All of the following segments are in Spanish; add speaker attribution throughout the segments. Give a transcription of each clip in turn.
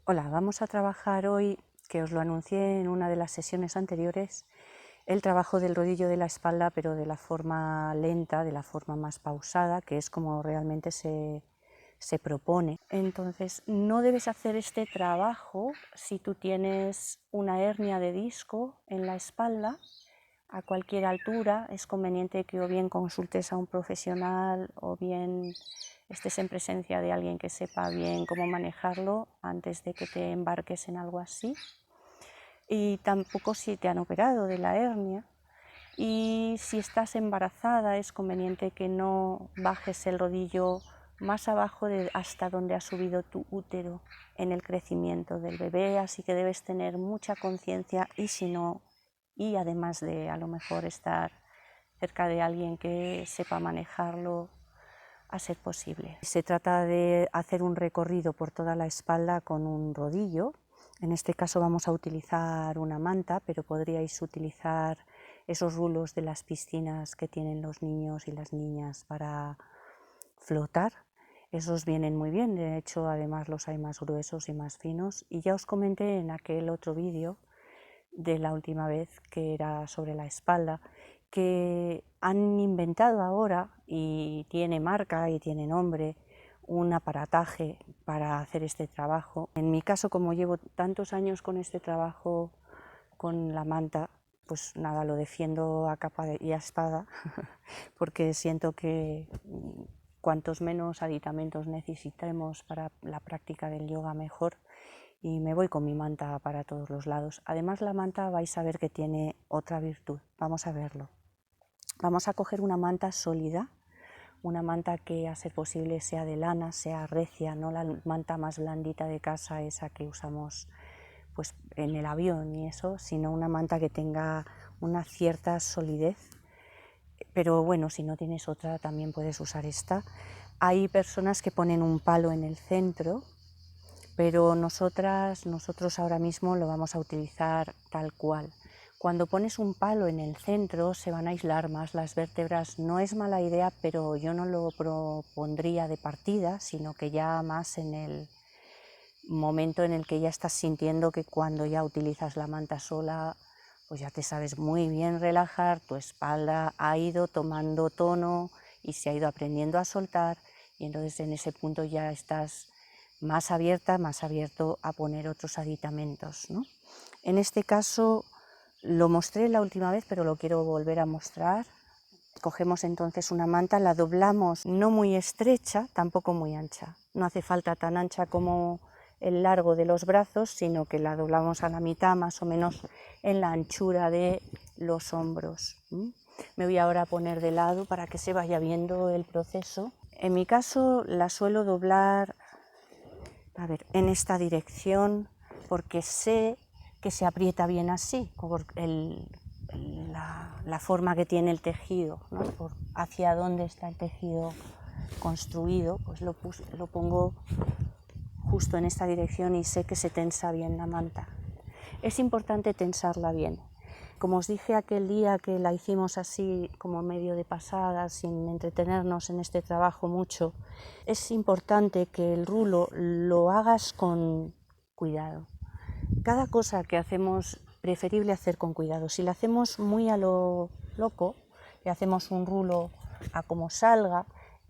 Speaker 1: Hola, vamos a trabajar hoy, que os lo anuncié en una de las sesiones anteriores, el trabajo del rodillo de la espalda, pero de la forma lenta, de la forma más pausada, que es como realmente se propone. Entonces, no debes hacer este trabajo si tú tienes una hernia de disco en la espalda. A cualquier altura es conveniente que o bien consultes a un profesional o bien estés en presencia de alguien que sepa bien cómo manejarlo antes de que te embarques en algo así. Y tampoco si te han operado de la hernia. Y si estás embarazada es conveniente que no bajes el rodillo más abajo de hasta donde ha subido tu útero en el crecimiento del bebé, así que debes tener mucha conciencia y además de a lo mejor estar cerca de alguien que sepa manejarlo a ser posible. Se trata de hacer un recorrido por toda la espalda con un rodillo. En este caso vamos a utilizar una manta, pero podríais utilizar esos rulos de las piscinas que tienen los niños y las niñas para flotar. Esos vienen muy bien, de hecho además los hay más gruesos y más finos. Y ya os comenté en aquel otro vídeo de la última vez, que era sobre la espalda, que han inventado ahora, y tiene marca y tiene nombre, un aparataje para hacer este trabajo. En mi caso, como llevo tantos años con este trabajo con la manta, pues nada, lo defiendo a capa y a espada, porque siento que cuantos menos aditamentos necesitemos para la práctica del yoga, mejor. Y me voy con mi manta para todos los lados. Además, la manta vais a ver que tiene otra virtud. Vamos a verlo. Vamos a coger una manta sólida, una manta que a ser posible sea de lana, sea recia, no la manta más blandita de casa, esa que usamos pues en el avión y eso, sino una manta que tenga una cierta solidez. Pero bueno, si no tienes otra también puedes usar esta. Hay personas que ponen un palo en el centro, pero nosotros ahora mismo lo vamos a utilizar tal cual. Cuando pones un palo en el centro se van a aislar más las vértebras. No es mala idea, pero yo no lo propondría de partida, sino que ya más en el momento en el que ya estás sintiendo que cuando ya utilizas la manta sola, pues ya te sabes muy bien relajar, tu espalda ha ido tomando tono y se ha ido aprendiendo a soltar, y entonces en ese punto ya estás más abierta, más abierto a poner otros aditamentos, ¿no? En este caso lo mostré la última vez, pero lo quiero volver a mostrar. Cogemos entonces una manta, la doblamos no muy estrecha, tampoco muy ancha. No hace falta tan ancha como el largo de los brazos, sino que la doblamos a la mitad, más o menos en la anchura de los hombros. Me voy ahora a poner de lado para que se vaya viendo el proceso. En mi caso la suelo doblar, a ver, en esta dirección, porque sé que se aprieta bien así, por la forma que tiene el tejido, ¿no? Por hacia dónde está el tejido construido, pues lo pongo justo en esta dirección y sé que se tensa bien la manta. Es importante tensarla bien. Como os dije aquel día que la hicimos así como medio de pasada, sin entretenernos en este trabajo mucho, es importante que el rulo lo hagas con cuidado. Cada cosa que hacemos, preferible hacer con cuidado. Si la hacemos muy a lo loco, le hacemos un rulo a como salga,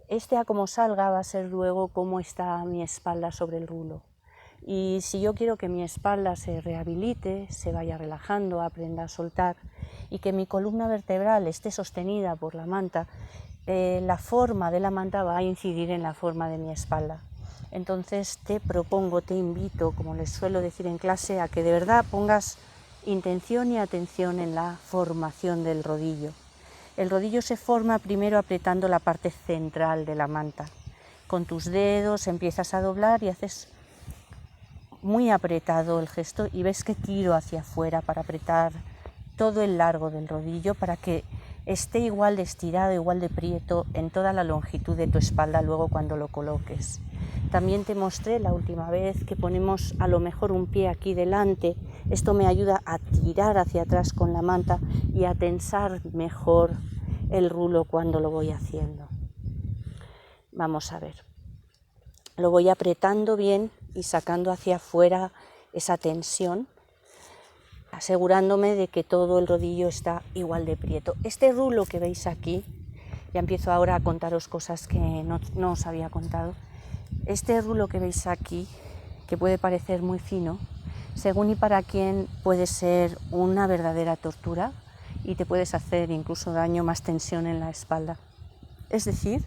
Speaker 1: este a como salga va a ser luego cómo está mi espalda sobre el rulo. Y si yo quiero que mi espalda se rehabilite, se vaya relajando, aprenda a soltar, y que mi columna vertebral esté sostenida por la manta, la forma de la manta va a incidir en la forma de mi espalda. Entonces te propongo, te invito, como les suelo decir en clase, a que de verdad pongas intención y atención en la formación del rodillo. El rodillo se forma primero apretando la parte central de la manta. Con tus dedos empiezas a doblar y haces muy apretado el gesto y ves que tiro hacia afuera para apretar todo el largo del rodillo para que esté igual de estirado, igual de prieto en toda la longitud de tu espalda luego cuando lo coloques. También te mostré la última vez que ponemos a lo mejor un pie aquí delante. Esto me ayuda a tirar hacia atrás con la manta y a tensar mejor el rulo cuando lo voy haciendo. Vamos a ver. Lo voy apretando bien y sacando hacia afuera esa tensión, asegurándome de que todo el rodillo está igual de prieto. Este rulo que veis aquí, ya empiezo ahora a contaros cosas que no os había contado. Este rulo que veis aquí, que puede parecer muy fino, según y para quién puede ser una verdadera tortura y te puedes hacer incluso daño, más tensión en la espalda. Es decir,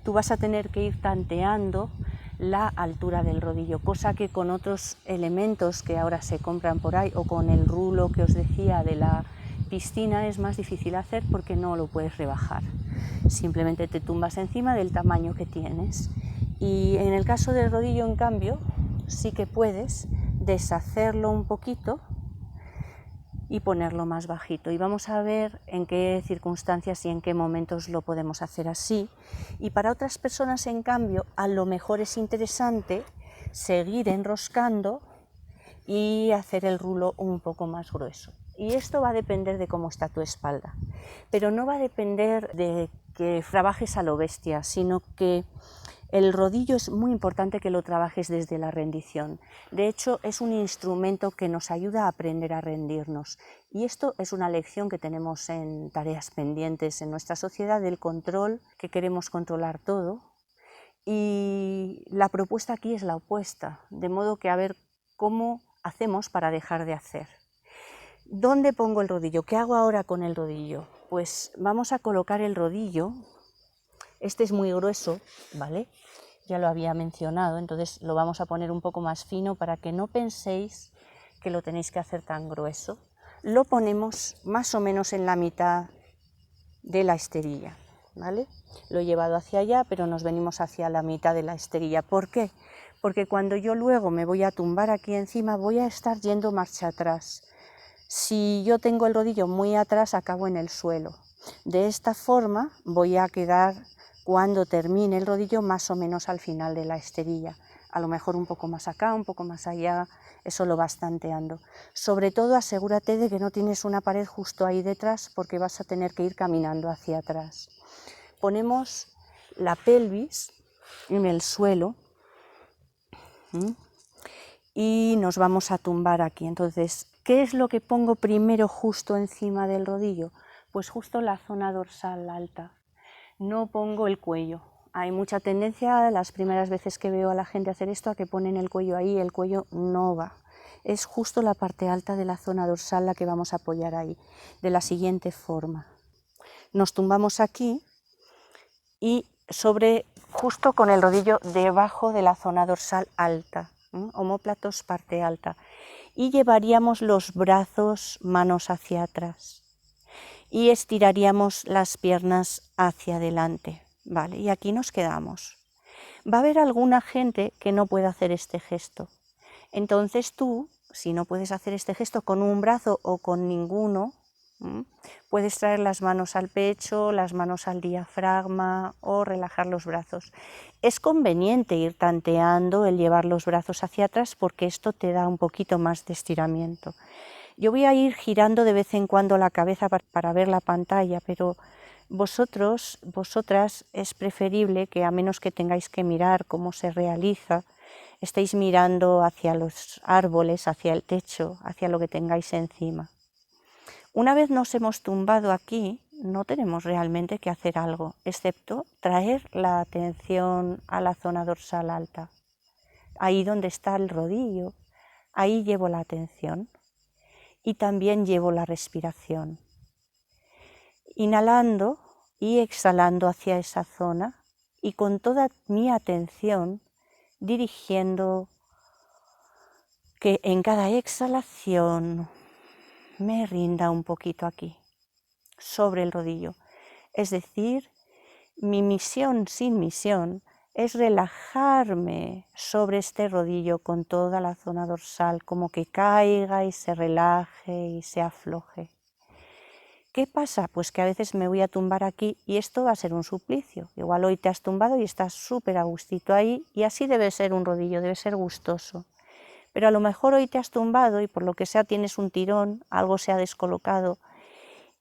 Speaker 1: tú vas a tener que ir tanteando la altura del rodillo, cosa que con otros elementos que ahora se compran por ahí o con el rulo que os decía de la piscina es más difícil hacer porque no lo puedes rebajar. Simplemente te tumbas encima del tamaño que tienes. Y en el caso del rodillo, en cambio, sí que puedes deshacerlo un poquito y ponerlo más bajito. Y vamos a ver en qué circunstancias y en qué momentos lo podemos hacer así. Y para otras personas, en cambio, a lo mejor es interesante seguir enroscando y hacer el rulo un poco más grueso. Y esto va a depender de cómo está tu espalda. Pero no va a depender de que trabajes a lo bestia, sino que el rodillo es muy importante que lo trabajes desde la rendición. De hecho, es un instrumento que nos ayuda a aprender a rendirnos. Y esto es una lección que tenemos en tareas pendientes en nuestra sociedad del control, que queremos controlar todo. Y la propuesta aquí es la opuesta, de modo que a ver cómo hacemos para dejar de hacer. ¿Dónde pongo el rodillo? ¿Qué hago ahora con el rodillo? Pues vamos a colocar el rodillo. Este es muy grueso, ¿vale? Ya lo había mencionado, entonces lo vamos a poner un poco más fino para que no penséis que lo tenéis que hacer tan grueso. Lo ponemos más o menos en la mitad de la esterilla, ¿vale? Lo he llevado hacia allá, pero nos venimos hacia la mitad de la esterilla. ¿Por qué? Porque cuando yo luego me voy a tumbar aquí encima, voy a estar yendo marcha atrás. Si yo tengo el rodillo muy atrás, acabo en el suelo. De esta forma voy a quedar, cuando termine el rodillo, más o menos al final de la esterilla. A lo mejor un poco más acá, un poco más allá, eso lo vas tanteando. Sobre todo asegúrate de que no tienes una pared justo ahí detrás porque vas a tener que ir caminando hacia atrás. Ponemos la pelvis en el suelo y nos vamos a tumbar aquí. Entonces, ¿qué es lo que pongo primero justo encima del rodillo? Pues justo la zona dorsal alta. No pongo el cuello. Hay mucha tendencia, las primeras veces que veo a la gente hacer esto, a que ponen el cuello ahí, el cuello no va. Es justo la parte alta de la zona dorsal la que vamos a apoyar ahí, de la siguiente forma. Nos tumbamos aquí y justo con el rodillo debajo de la zona dorsal alta, omóplatos parte alta, y llevaríamos los brazos manos hacia atrás y estiraríamos las piernas hacia adelante, ¿vale? Y aquí nos quedamos. Va a haber alguna gente que no pueda hacer este gesto, entonces tú, si no puedes hacer este gesto con un brazo o con ninguno, puedes traer las manos al pecho, las manos al diafragma o relajar los brazos. Es conveniente ir tanteando el llevar los brazos hacia atrás porque esto te da un poquito más de estiramiento. Yo voy a ir girando de vez en cuando la cabeza para ver la pantalla, pero vosotras es preferible que, a menos que tengáis que mirar cómo se realiza, estéis mirando hacia los árboles, hacia el techo, hacia lo que tengáis encima. Una vez nos hemos tumbado aquí, no tenemos realmente que hacer algo, excepto traer la atención a la zona dorsal alta. Ahí donde está el rodillo, ahí llevo la atención y también llevo la respiración. Inhalando y exhalando hacia esa zona y con toda mi atención dirigiendo que en cada exhalación me rinda un poquito aquí, sobre el rodillo. Es decir, mi misión sin misión es relajarme sobre este rodillo con toda la zona dorsal, como que caiga y se relaje y se afloje. ¿Qué pasa? Pues que a veces me voy a tumbar aquí y esto va a ser un suplicio. Igual hoy te has tumbado y estás súper a gustito ahí y así debe ser un rodillo, debe ser gustoso. Pero a lo mejor hoy te has tumbado y por lo que sea tienes un tirón, algo se ha descolocado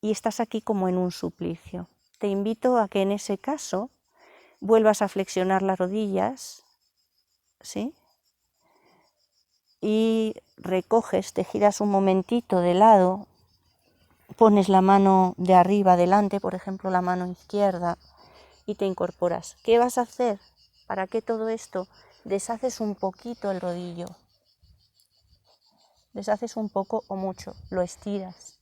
Speaker 1: y estás aquí como en un suplicio. Te invito a que en ese caso vuelvas a flexionar las rodillas, ¿sí? y recoges, te giras un momentito de lado, pones la mano de arriba delante, por ejemplo la mano izquierda, y te incorporas. ¿Qué vas a hacer? ¿Para qué todo esto? Deshaces un poquito el rodillo, deshaces un poco o mucho, lo estiras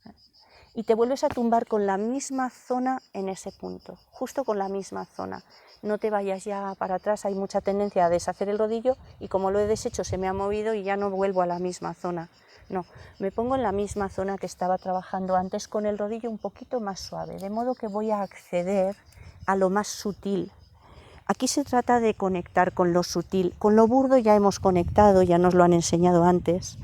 Speaker 1: y te vuelves a tumbar con la misma zona en ese punto, justo con la misma zona. No te vayas ya para atrás, hay mucha tendencia a deshacer el rodillo y como lo he deshecho se me ha movido y ya no vuelvo a la misma zona. No, me pongo en la misma zona que estaba trabajando antes con el rodillo un poquito más suave, de modo que voy a acceder a lo más sutil. Aquí se trata de conectar con lo sutil, con lo burdo ya hemos conectado, ya nos lo han enseñado antes.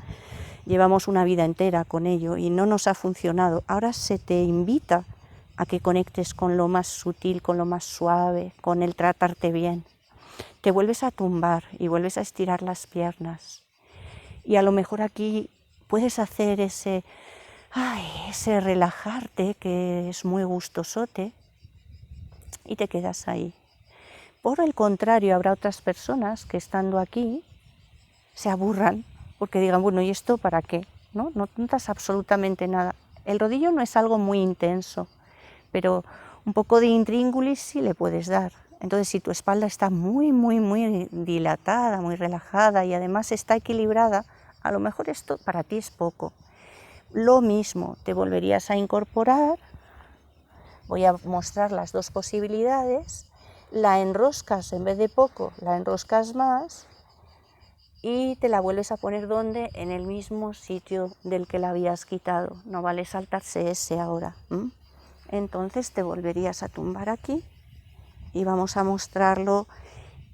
Speaker 1: Llevamos una vida entera con ello y no nos ha funcionado. Ahora se te invita a que conectes con lo más sutil, con lo más suave, con el tratarte bien. Te vuelves a tumbar y vuelves a estirar las piernas. Y a lo mejor aquí puedes hacer ese relajarte que es muy gustosote y te quedas ahí. Por el contrario, habrá otras personas que estando aquí se aburran porque digan, bueno, ¿y esto para qué? No notas absolutamente nada. El rodillo no es algo muy intenso, pero un poco de intríngulis sí le puedes dar. Entonces, si tu espalda está muy dilatada, muy relajada y además está equilibrada, a lo mejor esto para ti es poco. Lo mismo, te volverías a incorporar, voy a mostrar las dos posibilidades, la enroscas en vez de poco, la enroscas más, y te la vuelves a poner ¿dónde? En el mismo sitio del que la habías quitado. No vale saltarse ese ahora. Entonces te volverías a tumbar aquí y vamos a mostrarlo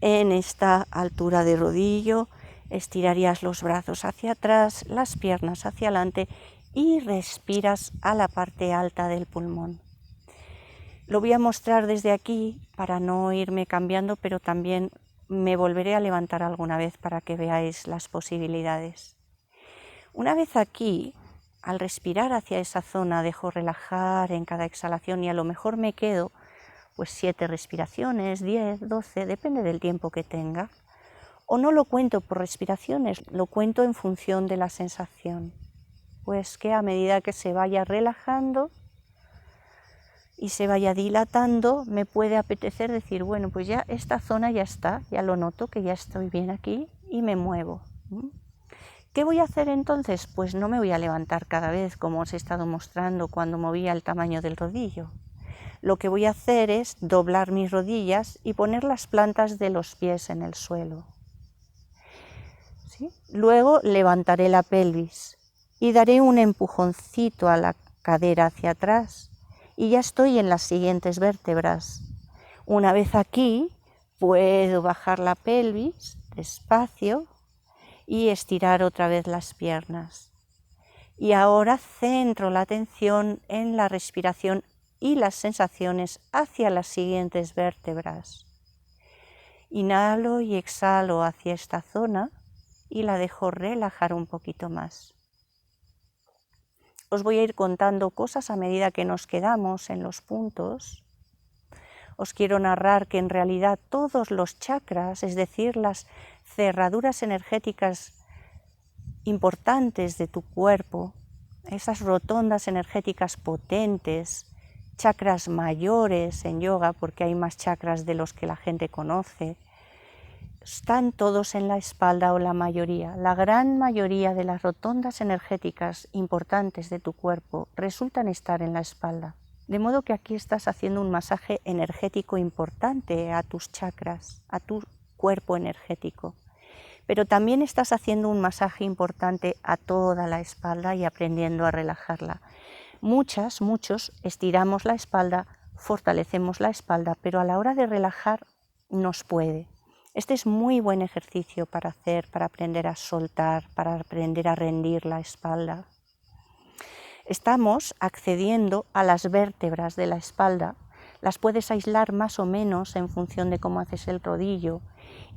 Speaker 1: en esta altura de rodillo. Estirarías los brazos hacia atrás, las piernas hacia adelante y respiras a la parte alta del pulmón. Lo voy a mostrar desde aquí para no irme cambiando, pero también me volveré a levantar alguna vez para que veáis las posibilidades. Una vez aquí, al respirar hacia esa zona, dejo relajar en cada exhalación y a lo mejor me quedo pues 7 respiraciones, 10, 12, depende del tiempo que tenga. O no lo cuento por respiraciones, lo cuento en función de la sensación. Pues que a medida que se vaya relajando y se vaya dilatando, me puede apetecer decir, bueno, pues ya esta zona ya está, ya lo noto que ya estoy bien aquí y me muevo. ¿Qué voy a hacer entonces? Pues no me voy a levantar cada vez, como os he estado mostrando cuando movía el tamaño del rodillo. Lo que voy a hacer es doblar mis rodillas y poner las plantas de los pies en el suelo. ¿Sí? Luego levantaré la pelvis y daré un empujoncito a la cadera hacia atrás. Y ya estoy en las siguientes vértebras. Una vez aquí, puedo bajar la pelvis despacio y estirar otra vez las piernas. Y ahora centro la atención en la respiración y las sensaciones hacia las siguientes vértebras. Inhalo y exhalo hacia esta zona y la dejo relajar un poquito más. Os voy a ir contando cosas a medida que nos quedamos en los puntos. Os quiero narrar que en realidad todos los chakras, es decir, las cerraduras energéticas importantes de tu cuerpo, esas rotondas energéticas potentes, chakras mayores en yoga, porque hay más chakras de los que la gente conoce, están todos en la espalda o la mayoría. La gran mayoría de las rotondas energéticas importantes de tu cuerpo resultan estar en la espalda. De modo que aquí estás haciendo un masaje energético importante a tus chakras, a tu cuerpo energético. Pero también estás haciendo un masaje importante a toda la espalda y aprendiendo a relajarla. Muchos estiramos la espalda, fortalecemos la espalda, pero a la hora de relajar nos puede. Este es muy buen ejercicio para hacer, para aprender a soltar, para aprender a rendir la espalda. Estamos accediendo a las vértebras de la espalda. Las puedes aislar más o menos en función de cómo haces el rodillo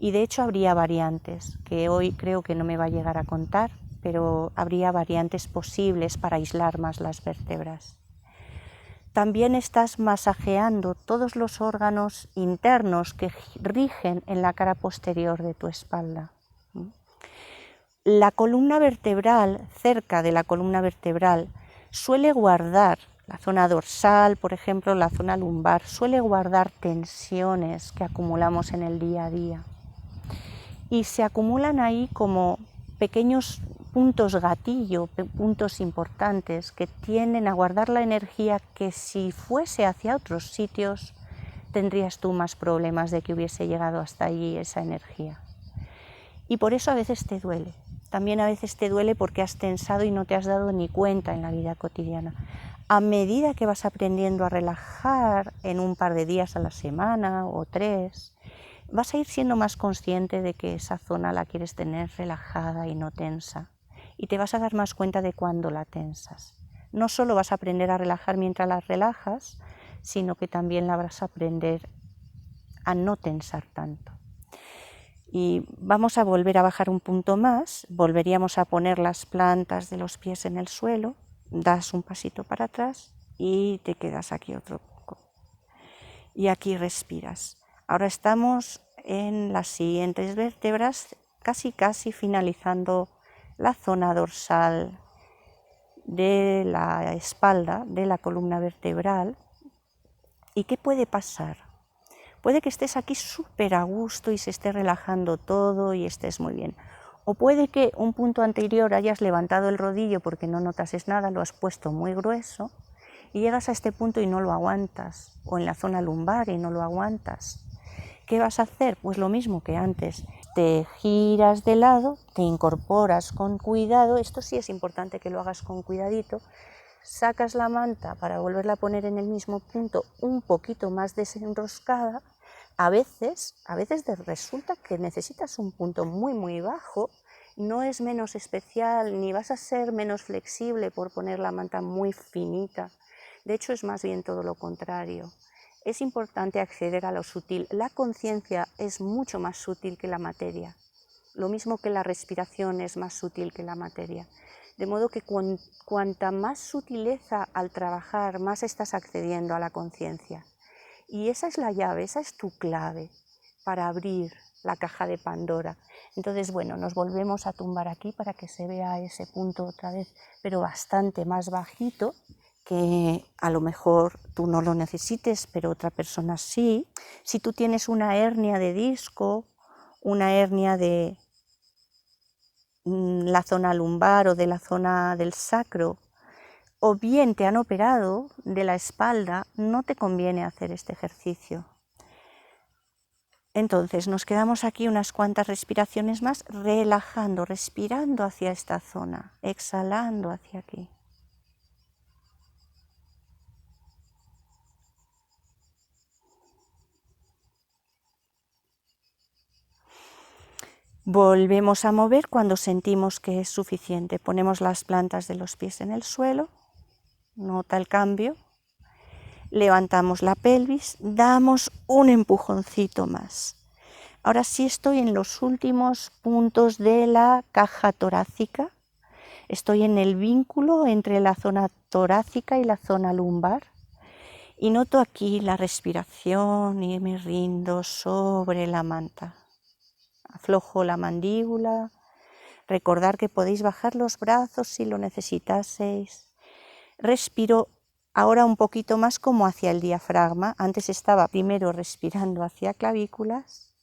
Speaker 1: y de hecho habría variantes, que hoy creo que no me va a llegar a contar, pero habría variantes posibles para aislar más las vértebras. También estás masajeando todos los órganos internos que rigen en la cara posterior de tu espalda. La columna vertebral, cerca de la columna vertebral, suele guardar, la zona dorsal, por ejemplo, la zona lumbar, suele guardar tensiones que acumulamos en el día a día. Y se acumulan ahí como pequeños puntos gatillo, puntos importantes que tienden a guardar la energía que si fuese hacia otros sitios tendrías tú más problemas de que hubiese llegado hasta allí esa energía. Y por eso a veces te duele. También a veces te duele porque has tensado y no te has dado ni cuenta en la vida cotidiana. A medida que vas aprendiendo a relajar en un par de días a la semana o 3, vas a ir siendo más consciente de que esa zona la quieres tener relajada y no tensa. Y te vas a dar más cuenta de cuándo la tensas. No solo vas a aprender a relajar mientras la relajas, sino que también la vas a aprender a no tensar tanto. Y vamos a volver a bajar un punto más, volveríamos a poner las plantas de los pies en el suelo, das un pasito para atrás y te quedas aquí otro poco. Y aquí respiras. Ahora estamos en las siguientes vértebras, casi finalizando la zona dorsal de la espalda, de la columna vertebral. ¿Y qué puede pasar? Puede que estés aquí súper a gusto y se esté relajando todo y estés muy bien. O puede que un punto anterior hayas levantado el rodillo porque no notases nada, lo has puesto muy grueso y llegas a este punto y no lo aguantas, o en la zona lumbar y no lo aguantas. ¿Qué vas a hacer? Pues lo mismo que antes. Te giras de lado, te incorporas con cuidado, esto sí es importante que lo hagas con cuidadito, sacas la manta para volverla a poner en el mismo punto un poquito más desenroscada. A veces resulta que necesitas un punto muy bajo, no es menos especial ni vas a ser menos flexible por poner la manta muy finita, de hecho es más bien todo lo contrario. Es importante acceder a lo sutil, la conciencia es mucho más sutil que la materia, lo mismo que la respiración es más sutil que la materia. De modo que cuanta más sutileza al trabajar, más estás accediendo a la conciencia. Y esa es la llave, esa es tu clave para abrir la caja de Pandora. Entonces, bueno, nos volvemos a tumbar aquí para que se vea ese punto otra vez, pero bastante más bajito, que a lo mejor tú no lo necesites, pero otra persona sí. Si tú tienes una hernia de disco, una hernia de la zona lumbar o de la zona del sacro, o bien te han operado de la espalda, no te conviene hacer este ejercicio. Entonces nos quedamos aquí unas cuantas respiraciones más, relajando, respirando hacia esta zona, exhalando hacia aquí. Volvemos a mover cuando sentimos que es suficiente. Ponemos las plantas de los pies en el suelo, nota el cambio. Levantamos la pelvis, damos un empujoncito más. Ahora sí estoy en los últimos puntos de la caja torácica. Estoy en el vínculo entre la zona torácica y la zona lumbar. Y noto aquí la respiración y me rindo sobre la manta. Aflojo la mandíbula. Recordar que podéis bajar los brazos si lo necesitaseis. Respiro ahora un poquito más como hacia el diafragma. Antes estaba primero respirando hacia clavículas,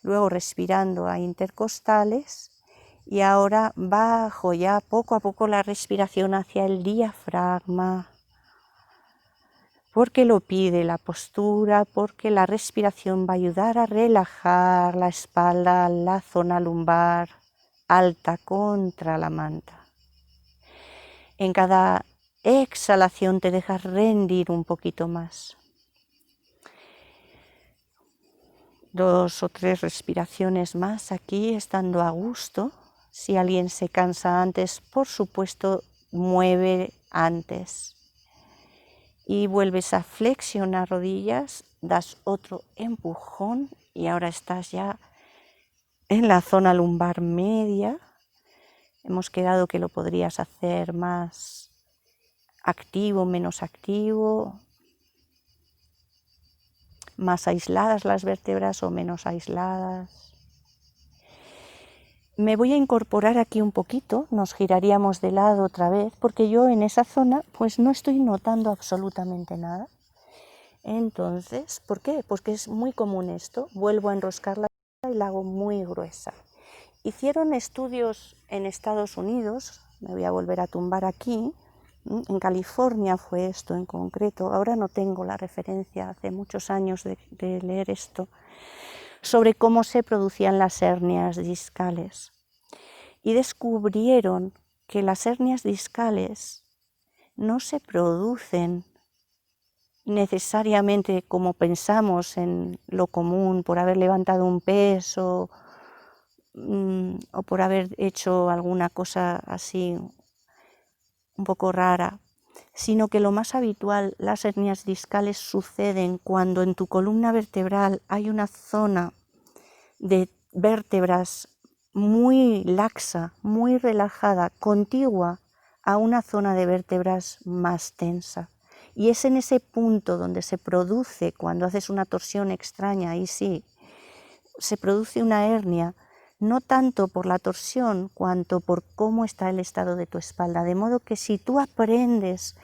Speaker 1: luego respirando a intercostales y ahora bajo ya poco a poco la respiración hacia el diafragma, porque lo pide la postura, porque la respiración va a ayudar a relajar la espalda, la zona lumbar alta contra la manta. En cada exhalación te dejas rendir un poquito más. 2 o 3 respiraciones más aquí, estando a gusto. Si alguien se cansa antes, por supuesto, mueve antes. Y vuelves a flexionar rodillas, das otro empujón y ahora estás ya en la zona lumbar media. Hemos quedado que lo podrías hacer más activo, menos activo, más aisladas las vértebras o menos aisladas. Me voy a incorporar aquí un poquito, nos giraríamos de lado otra vez, porque yo en esa zona pues no estoy notando absolutamente nada. Entonces, ¿por qué? Porque es muy común esto. Vuelvo a enroscar la y la hago muy gruesa. Hicieron estudios en Estados Unidos, me voy a volver a tumbar aquí, en California fue esto en concreto, ahora no tengo la referencia, hace muchos años de leer esto, sobre cómo se producían las hernias discales. Y descubrieron que las hernias discales no se producen necesariamente como pensamos en lo común, por haber levantado un peso o por haber hecho alguna cosa así un poco rara, sino que lo más habitual, las hernias discales suceden cuando en tu columna vertebral hay una zona de vértebras muy laxa, muy relajada, contigua a una zona de vértebras más tensa. Y es en ese punto donde se produce, cuando haces una torsión extraña, ahí sí, se produce una hernia, no tanto por la torsión cuanto por cómo está el estado de tu espalda. De modo que si tú aprendes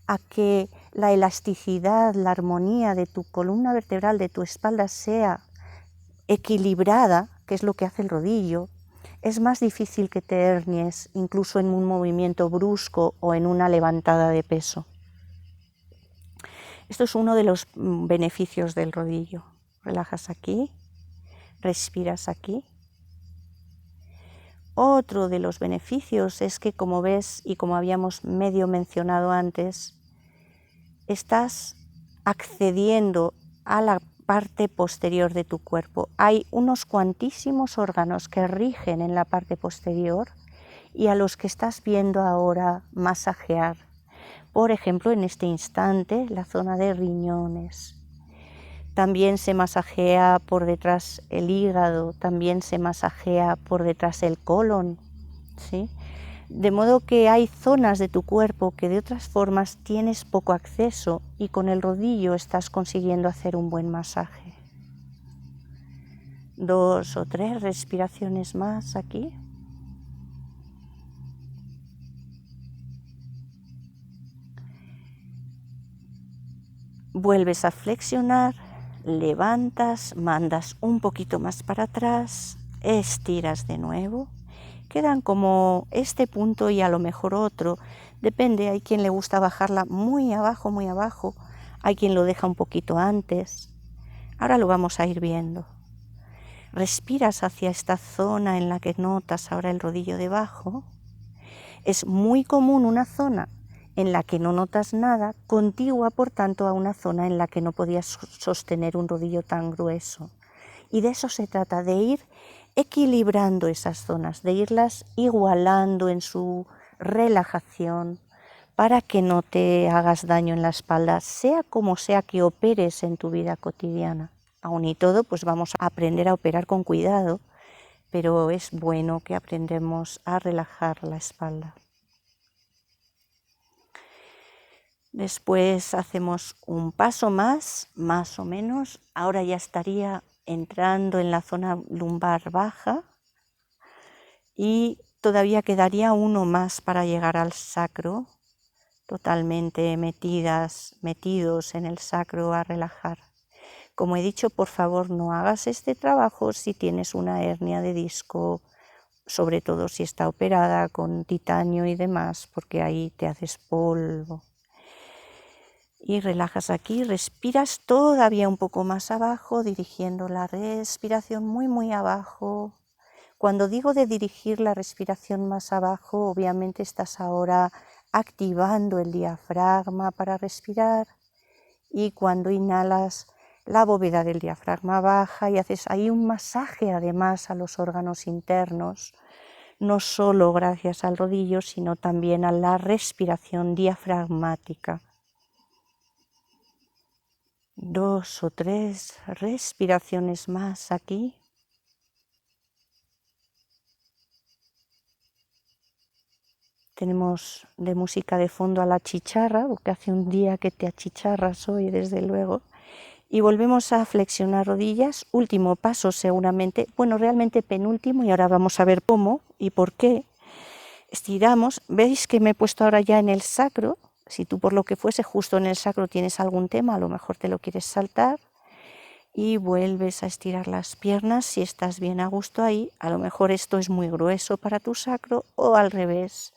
Speaker 1: a que la elasticidad, la armonía de tu columna vertebral, de tu espalda sea equilibrada, que es lo que hace el rodillo, es más difícil que te hernies incluso en un movimiento brusco o en una levantada de peso. Esto es uno de los beneficios del rodillo. Relajas aquí, respiras aquí. Otro de los beneficios es que, como ves y como habíamos medio mencionado antes, estás accediendo a la parte posterior de tu cuerpo. Hay unos cuantísimos órganos que rigen en la parte posterior y a los que estás viendo ahora masajear. Por ejemplo, en este instante, la zona de riñones. También se masajea por detrás el hígado, también se masajea por detrás el colon, ¿sí? De modo que hay zonas de tu cuerpo que de otras formas tienes poco acceso y con el rodillo estás consiguiendo hacer un buen masaje. 2 o 3 respiraciones más aquí. Vuelves a flexionar, levantas, mandas un poquito más para atrás, estiras de nuevo. Quedan como este punto y a lo mejor otro, depende, hay quien le gusta bajarla muy abajo, hay quien lo deja un poquito antes. Ahora lo vamos a ir viendo. Respiras hacia esta zona en la que notas ahora el rodillo debajo. Es muy común una zona en la que no notas nada, contigua por tanto a una zona en la que no podías sostener un rodillo tan grueso. Y de eso se trata, de ir equilibrando esas zonas, de irlas igualando en su relajación para que no te hagas daño en la espalda, sea como sea que operes en tu vida cotidiana. Aún y todo, pues vamos a aprender a operar con cuidado, pero es bueno que aprendamos a relajar la espalda. Después hacemos un paso más o menos. Ahora ya estaría entrando en la zona lumbar baja y todavía quedaría uno más para llegar al sacro, totalmente metidos en el sacro a relajar. Como he dicho, por favor no hagas este trabajo si tienes una hernia de disco, sobre todo si está operada con titanio y demás, porque ahí te haces polvo. Y relajas aquí, respiras todavía un poco más abajo, dirigiendo la respiración muy abajo. Cuando digo de dirigir la respiración más abajo, obviamente estás ahora activando el diafragma para respirar y cuando inhalas la bóveda del diafragma baja y haces ahí un masaje además a los órganos internos, no solo gracias al rodillo, sino también a la respiración diafragmática. 2 o 3 respiraciones más aquí. Tenemos de música de fondo a la chicharra, porque hace un día que te achicharras hoy, desde luego. Y volvemos a flexionar rodillas, último paso seguramente, bueno, realmente penúltimo, y ahora vamos a ver cómo y por qué. Estiramos, veis que me he puesto ahora ya en el sacro. Si tú por lo que fuese justo en el sacro tienes algún tema, a lo mejor te lo quieres saltar, y vuelves a estirar las piernas si estás bien a gusto ahí. A lo mejor esto es muy grueso para tu sacro o al revés,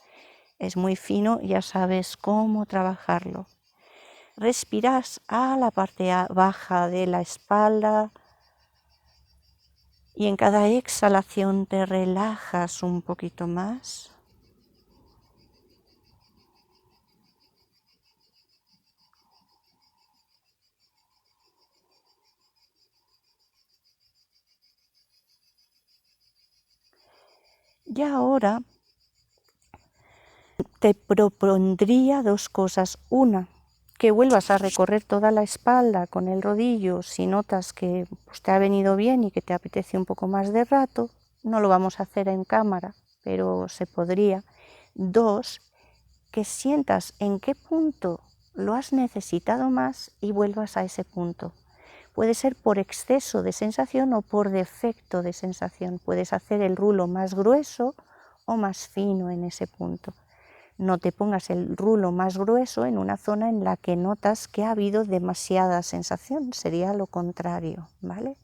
Speaker 1: es muy fino, ya sabes cómo trabajarlo. Respiras a la parte baja de la espalda y en cada exhalación te relajas un poquito más. Y ahora te propondría dos cosas. Una, que vuelvas a recorrer toda la espalda con el rodillo si notas que pues, te ha venido bien y que te apetece un poco más de rato. No lo vamos a hacer en cámara, pero se podría. Dos, que sientas en qué punto lo has necesitado más y vuelvas a ese punto. Puede ser por exceso de sensación o por defecto de sensación. Puedes hacer el rulo más grueso o más fino en ese punto. No te pongas el rulo más grueso en una zona en la que notas que ha habido demasiada sensación, sería lo contrario, ¿vale?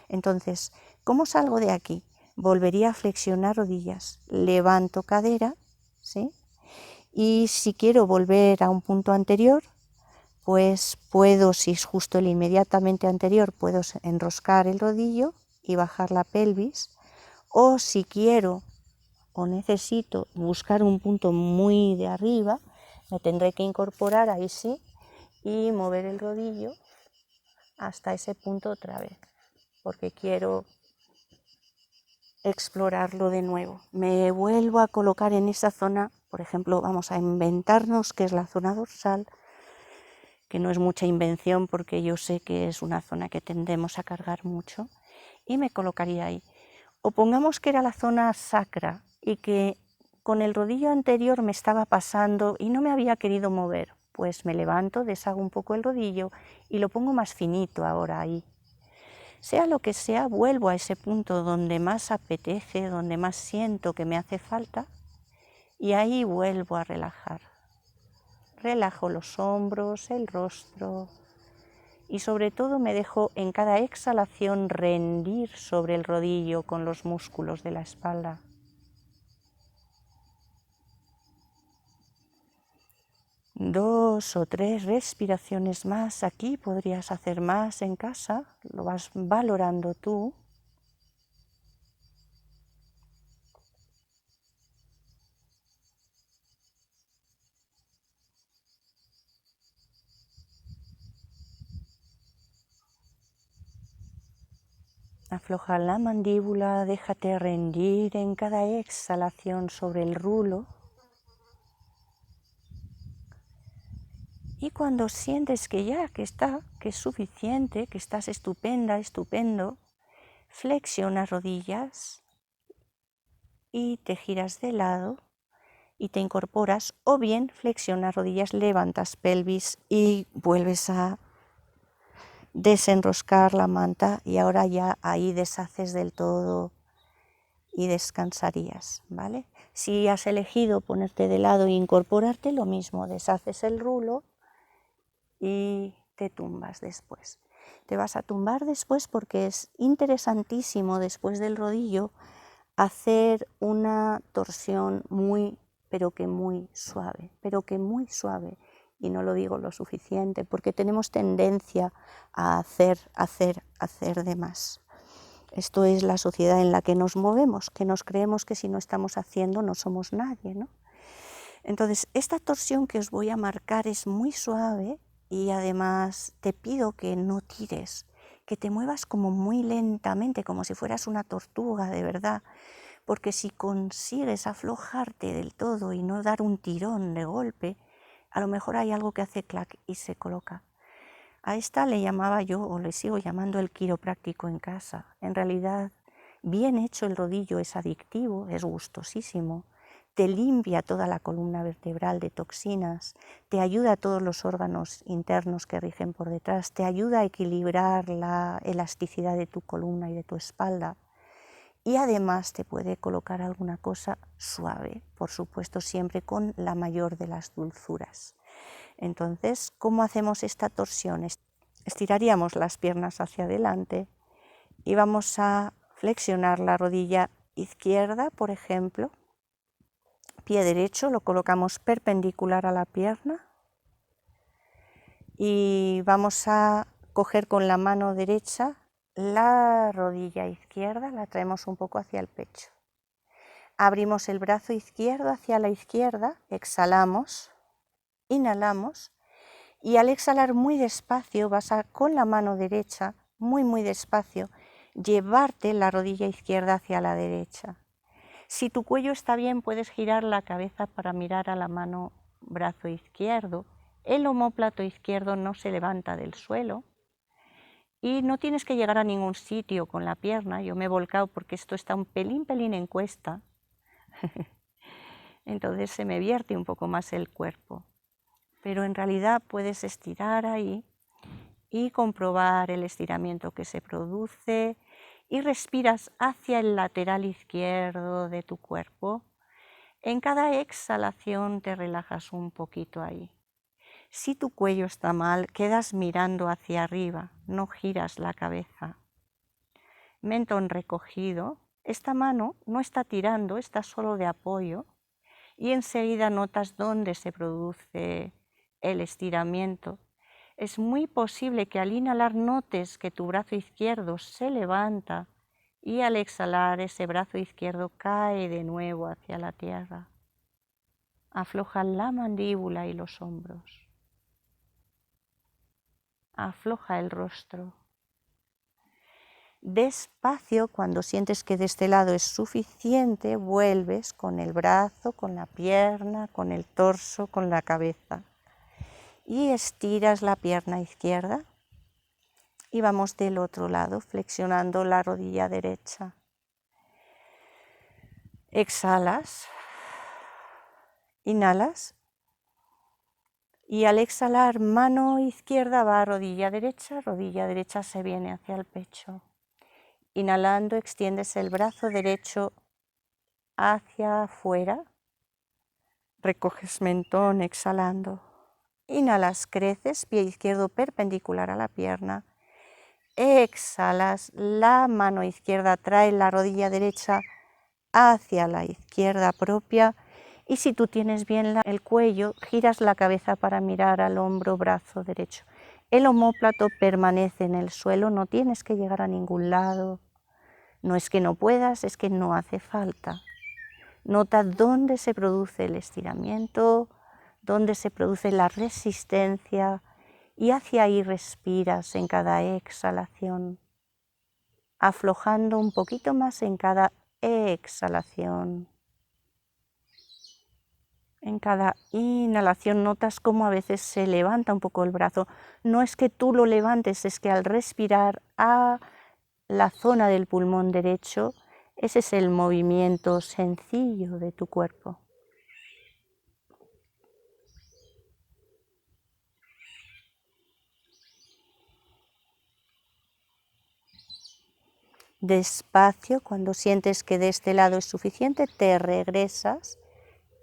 Speaker 1: Entonces, ¿cómo salgo de aquí? Volvería a flexionar rodillas, levanto cadera, ¿sí? Y si quiero volver a un punto anterior, pues puedo, si es justo el inmediatamente anterior, puedo enroscar el rodillo y bajar la pelvis, o si quiero o necesito buscar un punto muy de arriba, me tendré que incorporar ahí sí y mover el rodillo hasta ese punto otra vez, porque quiero explorarlo de nuevo. Me vuelvo a colocar en esa zona, por ejemplo, vamos a inventarnos que es la zona dorsal, que no es mucha invención porque yo sé que es una zona que tendemos a cargar mucho, y me colocaría ahí. O pongamos que era la zona sacra y que con el rodillo anterior me estaba pasando y no me había querido mover, pues me levanto, deshago un poco el rodillo y lo pongo más finito ahora ahí. Sea lo que sea, vuelvo a ese punto donde más apetece, donde más siento que me hace falta, y ahí vuelvo a relajar. Relajo los hombros, el rostro, y sobre todo me dejo en cada exhalación rendir sobre el rodillo con los músculos de la espalda. Dos o tres respiraciones más aquí, podrías hacer más en casa, lo vas valorando tú. Afloja la mandíbula, déjate rendir en cada exhalación sobre el rulo. Y cuando sientes que ya, que está, que es suficiente, que estás estupenda, estupendo, flexiona rodillas y te giras de lado y te incorporas, o bien flexionas rodillas, levantas pelvis y vuelves a desenroscar la manta, y ahora ya ahí deshaces del todo y descansarías, ¿vale? Si has elegido ponerte de lado e incorporarte, lo mismo, deshaces el rulo y te tumbas después. Te vas a tumbar después porque es interesantísimo después del rodillo hacer una torsión muy, pero que muy suave, y no lo digo lo suficiente porque tenemos tendencia a hacer de más. Esto es la sociedad en la que nos movemos, que nos creemos que si no estamos haciendo no somos nadie, ¿no? Entonces, esta torsión que os voy a marcar es muy suave y además te pido que no tires, que te muevas como muy lentamente, como si fueras una tortuga de verdad, porque si consigues aflojarte del todo y no dar un tirón de golpe, a lo mejor hay algo que hace clac y se coloca. A esta le llamaba yo, o le sigo llamando, el quiropráctico en casa. En realidad, bien hecho el rodillo es adictivo, es gustosísimo, te limpia toda la columna vertebral de toxinas, te ayuda a todos los órganos internos que rigen por detrás, te ayuda a equilibrar la elasticidad de tu columna y de tu espalda. Y además te puede colocar alguna cosa suave, por supuesto siempre con la mayor de las dulzuras. Entonces, ¿cómo hacemos esta torsión? Estiraríamos las piernas hacia adelante y vamos a flexionar la rodilla izquierda, por ejemplo. Pie derecho lo colocamos perpendicular a la pierna y vamos a coger con la mano derecha la rodilla izquierda, la traemos un poco hacia el pecho. Abrimos el brazo izquierdo hacia la izquierda, exhalamos, inhalamos y al exhalar muy despacio vas a con la mano derecha, muy despacio, llevarte la rodilla izquierda hacia la derecha. Si tu cuello está bien, puedes girar la cabeza para mirar a la mano brazo izquierdo. El omóplato izquierdo no se levanta del suelo y no tienes que llegar a ningún sitio con la pierna. Yo me he volcado porque esto está un pelín en cuesta. Entonces se me vierte un poco más el cuerpo. Pero en realidad puedes estirar ahí y comprobar el estiramiento que se produce y respiras hacia el lateral izquierdo de tu cuerpo. En cada exhalación te relajas un poquito ahí. Si tu cuello está mal, quedas mirando hacia arriba, no giras la cabeza. Mentón recogido, esta mano no está tirando, está solo de apoyo y enseguida notas dónde se produce el estiramiento. Es muy posible que al inhalar notes que tu brazo izquierdo se levanta y al exhalar ese brazo izquierdo cae de nuevo hacia la tierra. Afloja la mandíbula y los hombros. Afloja el rostro. Despacio, cuando sientes que de este lado es suficiente, vuelves con el brazo, con la pierna, con el torso, con la cabeza. Y estiras la pierna izquierda y vamos del otro lado, flexionando la rodilla derecha. Exhalas, inhalas y al exhalar mano izquierda va a rodilla derecha se viene hacia el pecho. Inhalando extiendes el brazo derecho hacia afuera, recoges mentón exhalando. Inhalas, creces, pie izquierdo perpendicular a la pierna. Exhalas, la mano izquierda trae la rodilla derecha hacia la izquierda propia y si tú tienes bien el cuello, giras la cabeza para mirar al hombro, brazo derecho. El omóplato permanece en el suelo, no tienes que llegar a ningún lado. No es que no puedas, es que no hace falta. Nota dónde se produce el estiramiento, dónde se produce la resistencia y hacia ahí respiras en cada exhalación, aflojando un poquito más en cada exhalación. En cada inhalación notas cómo a veces se levanta un poco el brazo. No es que tú lo levantes, es que al respirar a la zona del pulmón derecho, ese es el movimiento sencillo de tu cuerpo. Despacio, cuando sientes que de este lado es suficiente, te regresas,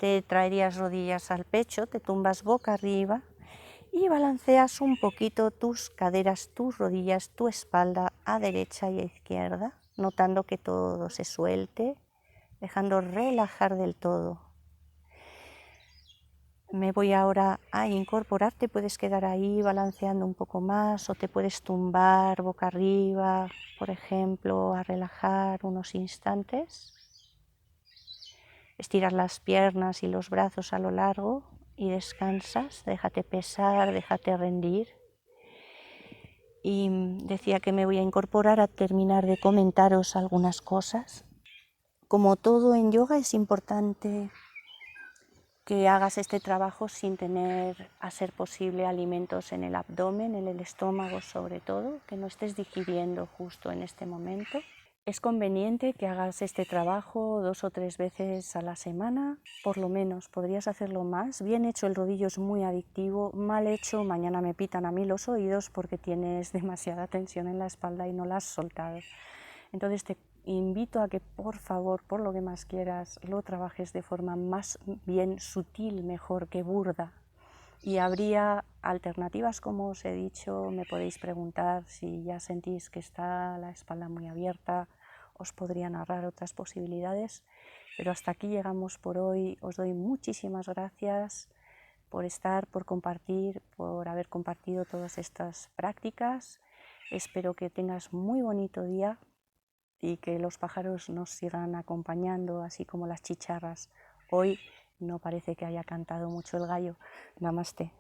Speaker 1: te traerías rodillas al pecho, te tumbas boca arriba y balanceas un poquito tus caderas, tus rodillas, tu espalda a derecha y a izquierda, notando que todo se suelte, dejando relajar del todo. Me voy ahora a incorporar, te puedes quedar ahí balanceando un poco más o te puedes tumbar boca arriba, por ejemplo, a relajar unos instantes. Estiras las piernas y los brazos a lo largo y descansas, déjate pesar, déjate rendir. Y decía que me voy a incorporar a terminar de comentaros algunas cosas. Como todo en yoga es importante que hagas este trabajo sin tener, a ser posible, alimentos en el abdomen, en el estómago sobre todo, que no estés digiriendo justo en este momento. Es conveniente que hagas este trabajo 2 o 3 veces a la semana, por lo menos, podrías hacerlo más. Bien hecho el rodillo es muy adictivo, mal hecho mañana me pitan a mí los oídos porque tienes demasiada tensión en la espalda y no la has soltado. Entonces te invito a que por favor, por lo que más quieras, lo trabajes de forma más bien sutil, mejor que burda. Y habría alternativas, como os he dicho, me podéis preguntar si ya sentís que está la espalda muy abierta, os podría narrar otras posibilidades, pero hasta aquí llegamos por hoy. Os doy muchísimas gracias por estar, por compartir, por haber compartido todas estas prácticas. Espero que tengas muy bonito día y que los pájaros nos sigan acompañando, así como las chicharras. Hoy no parece que haya cantado mucho el gallo. Namaste.